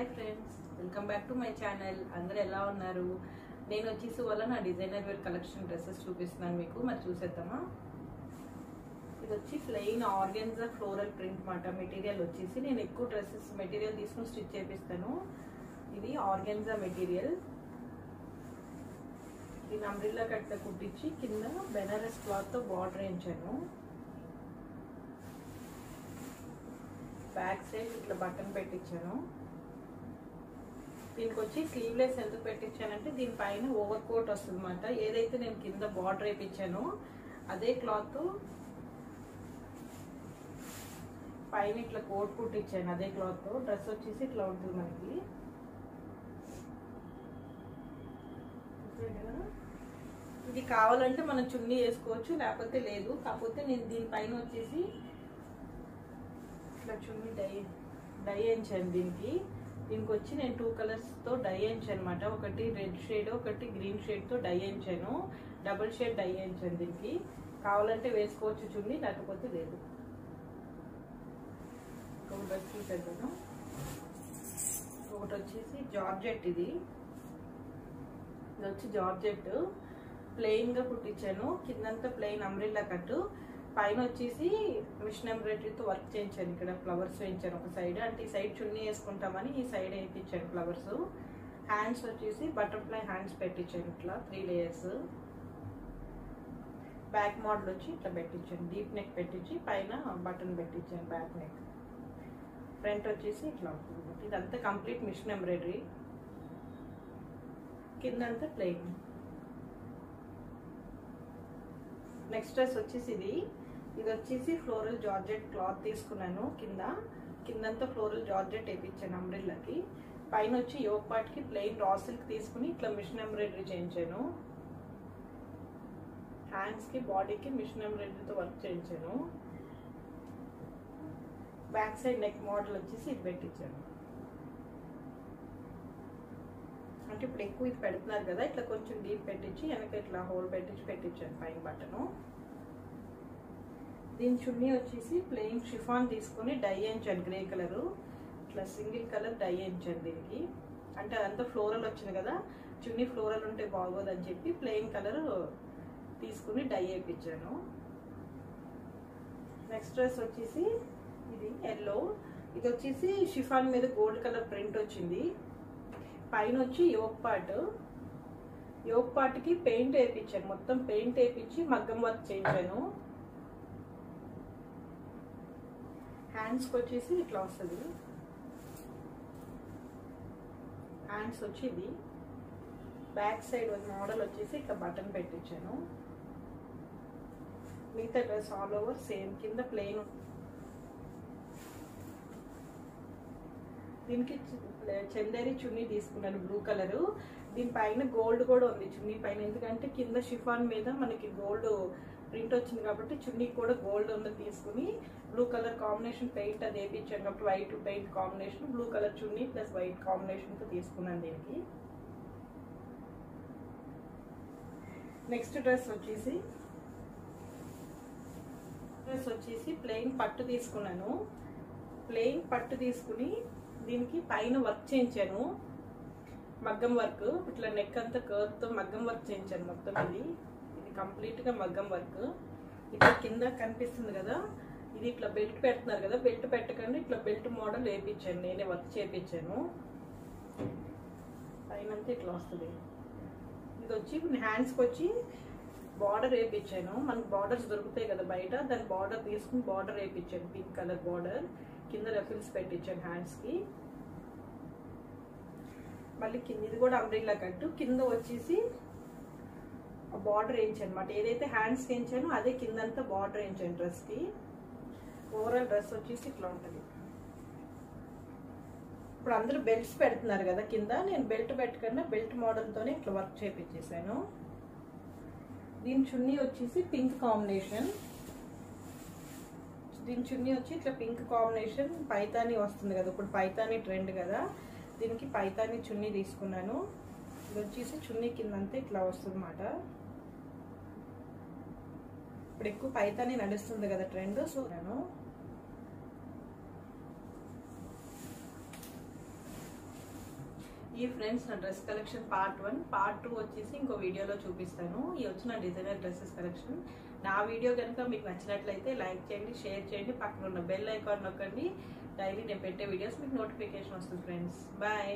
Hi friends, welcome back to my channel. అందరూ ఎలా ఉన్నారు? నేను వచ్చేసి వల్ల నా డిజైనర్ వేర్ కలెక్షన్ డ్రెస్సెస్ చూపిస్తున్నాను మీకు. మరి చూసేద్దామా? ఇది వచ్చి ప్లెయిన్ ఆర్గెన్జా ఫ్లోరల్ ప్రింట్ మాట. మెటీరియల్ వచ్చేసి నేను ఎక్కువ డ్రెస్సెస్ మెటీరియల్ తీసుకుని స్టిచ్ చేపిస్తాను. ఇది ఆర్గెన్జా మెటీరియల్. దీని అంబ్రిల్లా కట్ట కుట్టించి కింద బెనారస్ క్లాత్ తో బార్డర్ వేయించాను. బ్యాక్ సైడ్ ఇట్లా బటన్ పెట్టించాను. దీనికి వచ్చి స్లీవ్లెస్ ఎందుకు పెట్టించానంటే దీనిపైన ఓవర్ కోట్ వస్తుంది అన్నమాట. ఏదైతే నేను కింద బార్డర్ వేయించానో అదే క్లాత్ పైన ఇట్లా కోట్ కుట్టించాను. అదే క్లాత్ డ్రెస్ వచ్చేసి ఇట్లా ఉంటుంది మనకి. ఇది కావాలంటే మనం చున్నీ వేసుకోవచ్చు, లేకపోతే లేదు. కాకపోతే నేను దీనిపైన వచ్చేసి ఇట్లా చున్నీ డై వేయించాను. దీనికి వచ్చి నేను 2 కలర్స్తో డై వేయించాను అనమాట. ఒకటి రెడ్ షేడ్, ఒకటి గ్రీన్ షేడ్తో డై వేయించాను. డబుల్ షేడ్ డై వేయించాను. దీనికి కావాలంటే వేసుకోవచ్చు చున్నీ, లేకపోతే లేదు. ఒక డ్రెస్ చూసేద్దాను. ఒకటి వచ్చేసి జార్జెట్. ఇది వచ్చి జార్జెట్ ప్లెయిన్గా కుట్టించాను. కిందంతా ప్లెయిన్ అంబ్రిల్లా కట్టు, పైన వచ్చేసి మిషన్ ఎంబ్రాయిడరీతో వర్క్ చేయించాను. ఇక్కడ ఫ్లవర్స్ వేయించాను ఒక సైడ్. అంటే ఈ సైడ్ చున్నీ వేసుకుంటామని ఈ సైడ్ వేయించాను ఫ్లవర్స్. హ్యాండ్స్ వచ్చేసి బటర్ఫ్లై హ్యాండ్స్ పెట్టించాను. ఇట్లా 3 లేయర్స్. బ్యాక్ మోడల్ వచ్చి ఇట్లా పెట్టించాను. డీప్ నెక్ పెట్టించి పైన బటన్ పెట్టించాను బ్యాక్ నెక్. ఫ్రంట్ వచ్చేసి ఇట్లా ఉంటుంది. ఇదంతా కంప్లీట్ మిషన్ ఎంబ్రాయిడరీ. కిందంతా ప్లెయిన్. నెక్స్ట్ డ్రెస్ వచ్చేసి ఇది వచ్చేసి ఫ్లోరల్ జార్జెట్ క్లాత్ తీసుకున్నాను. కిందంతా ఫ్లోరల్ జార్జెట్ వేయించాను అంబ్రిల్లాకి. పైన వచ్చి యోక్ పార్ట్ కి ప్లెయిన్ రా సిల్క్ తీసుకుని ఇట్లా మిషన్ ఎంబ్రాయిడరీ చేయించాను. హ్యాండ్స్ కి బాడీకి మిషన్ ఎంబ్రాయిడరీతో వర్క్ చేయించాను. బ్యాక్ సైడ్ నెక్ మోడల్ వచ్చేసి ఇది పెట్టించాను. అంటే ఇప్పుడు ఎక్కువ ఇది పెడుతున్నారు కదా, ఇట్లా కొంచెం డీప్ పెట్టించి వెనక ఇట్లా హోల్ పెట్టించాను పైన బటను. దీని చున్నీ వచ్చేసి ప్లెయిన్ షిఫాన్ తీసుకుని డై వేయించాను. గ్రే కలరు ఇట్లా సింగిల్ కలర్ డై వేయించాను దీనికి. అంటే అదంతా ఫ్లోరల్ వచ్చింది కదా, చున్నీ ఫ్లోరల్ ఉంటే బాగోదని చెప్పి ప్లెయిన్ కలర్ తీసుకుని డై వేయించాను. నెక్స్ట్ డ్రెస్ వచ్చేసి ఇది ఎల్లో. ఇది వచ్చేసి షిఫాన్ మీద గోల్డ్ కలర్ ప్రింట్ వచ్చింది. పైన వచ్చి యోక్ పార్ట్కి పెయింట్ వేయించాను. మొత్తం పెయింట్ వేయించి మగ్గం వర్క్ చేయించాను. హ్యాండ్స్కి వచ్చేసి ఇట్లా వస్తుంది. హ్యాండ్స్ వచ్చి ఇది. బ్యాక్ సైడ్ మోడల్ వచ్చేసి ఇట్లా బటన్ పెట్టించాను. మిగతా డ్రెస్ ఆల్ ఓవర్ సేమ్. కింద ప్లెయిన్. దీనికి చందేరి చున్నీ తీసుకున్నాను బ్లూ కలరు. దీనిపైన గోల్డ్ కూడా ఉంది చున్నీ పైన. ఎందుకంటే కింద షిఫాన్ మీద మనకి గోల్డ్ ప్రింట్ వచ్చింది కాబట్టి చున్నీకి కూడా గోల్డ్ ఉంది తీసుకుని బ్లూ కలర్ కాంబినేషన్ పెయింట్ అది వేయించాను కాబట్టి white paint combination, blue colour చున్నీ ప్లస్ వైట్ కాంబినేషన్తో తీసుకున్నాను దీనికి. నెక్స్ట్ డ్రెస్ వచ్చేసి ప్లెయిన్ పట్టు తీసుకున్నాను. ప్లెయిన్ పట్టు తీసుకుని దీనికి పైన వర్క్ చేయించాను. మగ్గం వర్క్ ఇట్లా నెక్ అంతా కర్వ్తో మగ్గం వర్క్ చేయించాను మొత్తం. ఇది కంప్లీట్గా మగ్గం వర్క్. ఇట్లా కింద కనిపిస్తుంది కదా, ఇది ఇట్లా బెల్ట్ పెడుతున్నారు కదా, బెల్ట్ పెట్టకుండా ఇట్లా బెల్ట్ మోడల్ వేయించాను. నేనే వర్క్ చేయించాను. పైన అంతా ఇట్లా వస్తుంది. ఇది వచ్చి హ్యాండ్స్కి వచ్చి బార్డర్ వేయించాను. మనకు బార్డర్స్ దొరుకుతాయి కదా బయట, దాని బార్డర్ తీసుకుని బార్డర్ వేయించాను. పింక్ కలర్ బార్డర్ కింద రెఫిల్స్ పెట్టించాను హ్యాండ్స్కి. మళ్ళీ కింద ఇది కూడా అంబ్రిల్లా కట్టు. కింద వచ్చేసి బార్డర్ వేయించాను అనమాట. ఏదైతే హ్యాండ్స్ వేయించానో అదే కిందంతా బార్డర్ వేయించాను డ్రెస్కి. ఓవరాల్ డ్రెస్ వచ్చేసి ఇట్లా ఉంటుంది. ఇప్పుడు అందరూ బెల్ట్స్ పెడుతున్నారు కదా కింద, నేను బెల్ట్ పెట్టకుండా బెల్ట్ మోడల్తోనే ఇట్లా వర్క్ చేయించేసాను. దీని చున్నీ వచ్చేసి పింక్ కాంబినేషన్. దీని చున్నీ వచ్చి ఇట్లా పింక్ కాంబినేషన్ పైతానీ వస్తుంది కదా, ఇప్పుడు పైతానీ ట్రెండ్ కదా, దీనికి పైతానీ చున్నీ తీసుకున్నాను. ఇది వచ్చేసి చున్నీ కిందంతా ఇట్లా వస్తుంది అన్నమాట. ఇప్పుడు ఎక్కువ పైతానీ నడుస్తుంది కదా ట్రెండ్, సో నేను ఈ ఫ్రెండ్స్ నా డ్రెస్ కలెక్షన్ పార్ట్ 1. పార్ట్ 2 వచ్చేసి ఇంకో వీడియోలో చూపిస్తాను. ఈ వచ్చిన డిజైనర్ డ్రెస్సెస్ కలెక్షన్. నా వీడియో కనుక మీకు నచ్చినట్లయితే లైక్ చేయండి, షేర్ చేయండి, పక్కన ఉన్న బెల్ ఐకాన్ నొక్కండి. డైలీ నేను పెట్టే వీడియోస్ మీకు నోటిఫికేషన్ వస్తుంది ఫ్రెండ్స్. బాయ్.